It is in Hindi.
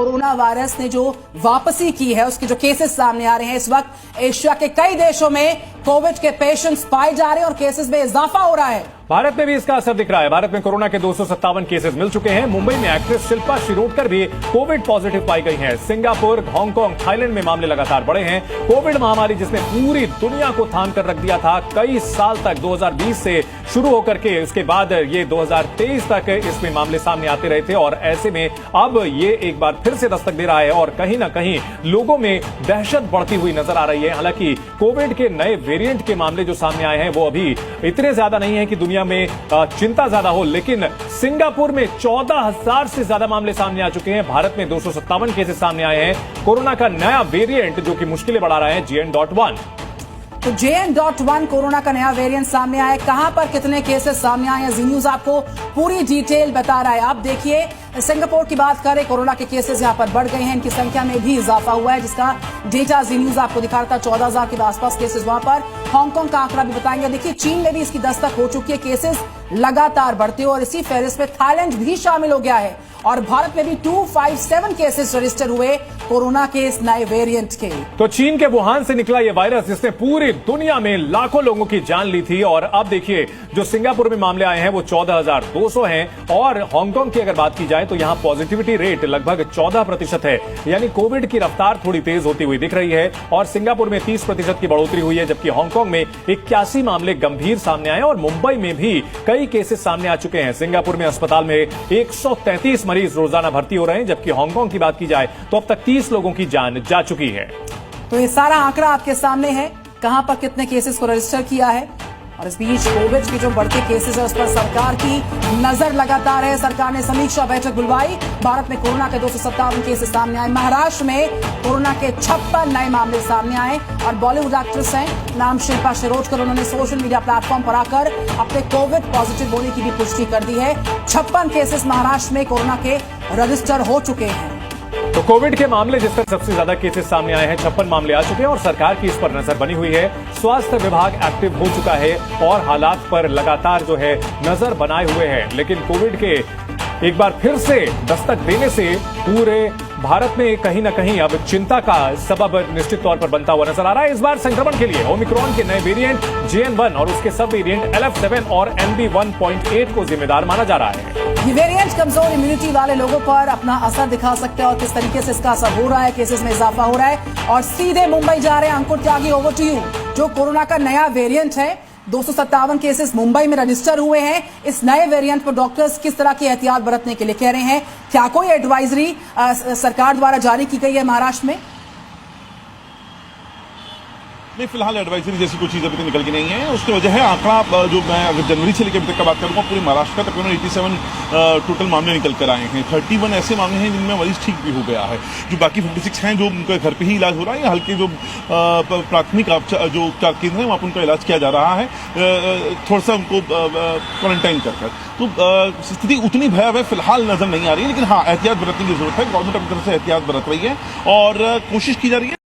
कोरोना वायरस ने जो वापसी की है, उसके जो केसेस सामने आ रहे हैं, इस वक्त एशिया के कई देशों में कोविड के पेशेंट्स पाए जा रहे हैं और केसेस में इजाफा हो रहा है। भारत में भी इसका असर दिख रहा है। भारत में कोरोना के 257 केसेस मिल चुके हैं। मुंबई में एक्ट्रेस शिल्पा शिरोडकर भी कोविड पॉजिटिव पाई गई हैं। सिंगापुर, हांगकांग, थाईलैंड में मामले लगातार बढ़े हैं। कोविड महामारी जिसने पूरी दुनिया को थाम कर रख दिया था कई साल तक, 2020 से शुरू होकर के उसके बाद ये 2023 तक इसमें मामले सामने आते रहे थे और ऐसे में अब ये एक बार फिर से दस्तक दे रहा है और कहीं ना कहीं लोगों में दहशत बढ़ती हुई नजर आ रही है। हालांकि कोविड के नए वेरिएंट के मामले जो सामने आए हैं वो अभी इतने ज्यादा नहीं है कि दुनिया में चिंता ज्यादा हो, लेकिन सिंगापुर में 14,000 से ज्यादा मामले सामने आ चुके हैं। भारत में 257 केसेस सामने आए हैं। कोरोना का नया वेरिएंट जो कि मुश्किलें बढ़ा रहा है, JN.1। तो JN.1 कोरोना का नया वेरिएंट सामने आया है। कहां पर कितने केसेस सामने आए हैं, जी न्यूज आपको पूरी डिटेल बता रहा है। आप देखिए, सिंगापुर की बात करें, कोरोना के केसेस यहां पर बढ़ गए हैं, इनकी संख्या में भी इजाफा हुआ है, जिसका डेटा जी न्यूज आपको दिखा रहा था। 14,000 के आसपास केसेस वहां पर। हांगकांग का आंकड़ा भी बताएंगे। देखिए, चीन में भी इसकी दस्तक हो चुकी है, केसेस लगातार बढ़ते और इसी फहरिस्त में थाईलैंड भी शामिल हो गया है और भारत में भी 257 केसेस रजिस्टर हुए कोरोना के इस नए वेरिएंट के। तो चीन के वुहान से निकला ये वायरस जिसने पूरी दुनिया में लाखों लोगों की जान ली थी और अब देखिए जो सिंगापुर में मामले आए हैं वो 14,200 हैं और हांगकांग की अगर बात की जाए तो यहां पॉजिटिविटी रेट लगभग 14% है, यानी कोविड की रफ्तार थोड़ी तेज होती हुई दिख रही है और सिंगापुर में 30% की बढ़ोतरी हुई है, जबकि हांगकांग में 81 मामले गंभीर सामने आए और मुंबई में भी कई केसेस सामने आ चुके हैं। सिंगापुर में अस्पताल में 133 मरीज रोजाना भर्ती हो रहे हैं, जबकि हांगकांग की बात की जाए तो अब तक 30 लोगों की जान जा चुकी है। तो ये सारा आंकड़ा आपके सामने है, कहां पर कितने केसेस को रजिस्टर किया है और इस बीच कोविड के जो बढ़ते केसेस है उस पर सरकार की नजर लगातार है। सरकार ने समीक्षा बैठक बुलवाई। भारत में कोरोना के 257 केसेस सामने आए। महाराष्ट्र में कोरोना के 56 नए मामले सामने आए और बॉलीवुड एक्ट्रेस हैं नाम शिल्पा शिरोडकर, उन्होंने सोशल मीडिया प्लेटफॉर्म पर आकर अपने कोविड पॉजिटिव होने की भी पुष्टि कर दी है। 56 केसेस महाराष्ट्र में कोरोना के रजिस्टर हो चुके हैं। तो कोविड के मामले जिस पर सबसे ज्यादा केसेस सामने आए हैं, 56 मामले आ चुके हैं और सरकार की इस पर नजर बनी हुई है। स्वास्थ्य विभाग एक्टिव हो चुका है और हालात पर लगातार जो है नजर बनाए हुए है, लेकिन कोविड के एक बार फिर से दस्तक देने से पूरे भारत में कहीं ना कहीं अब चिंता का सबब निश्चित तौर पर बनता हुआ नजर आ रहा है। इस बार संक्रमण के लिए ओमिक्रॉन के नए वेरिएंट JN.1 और उसके सब वेरिएंट LF7 और NB1.8 को जिम्मेदार माना जा रहा है। ये वेरिएंट कमजोर इम्यूनिटी वाले लोगों पर अपना असर दिखा सकते हैं और किस तरीके से इसका असर हो रहा है, केसेस में इजाफा हो रहा है। और सीधे मुंबई जा रहे हैं Ankur Tyagi, over to you. जो कोरोना का नया वेरिएंट है, 257 केसेस मुंबई में रजिस्टर हुए हैं। इस नए वेरिएंट पर डॉक्टर्स किस तरह की एहतियात बरतने के लिए कह रहे हैं? क्या कोई एडवाइजरी सरकार द्वारा जारी की गई है महाराष्ट्र में? नहीं, फिलहाल एडवाइजरी जैसी कोई चीज़ अभी तक निकल के नहीं है। उसकी वजह है आंकड़ा जो मैं अगर जनवरी से लेकर अभी तक का बात करूँगा, पूरे महाराष्ट्र का तकरीबन 87 टोटल मामले निकल कर आए हैं। 31 ऐसे मामले हैं जिनमें मरीज ठीक भी हो गया है। जो बाकी 56 हैं जो उनका घर पे ही इलाज हो रहा है या हल्के जो प्राथमिक जो उपचार केंद्र है वहाँ पर उनका इलाज किया जा रहा है, थोड़ा सा उनको क्वारंटाइन कर। तो स्थिति उतनी भयावह फिलहाल नजर नहीं आ रही है, लेकिन हाँ एहतियात बरतने की जरूरत है। गवर्नमेंट अपनी तरफ से एहतियात बरत रही है और कोशिश की जा रही है।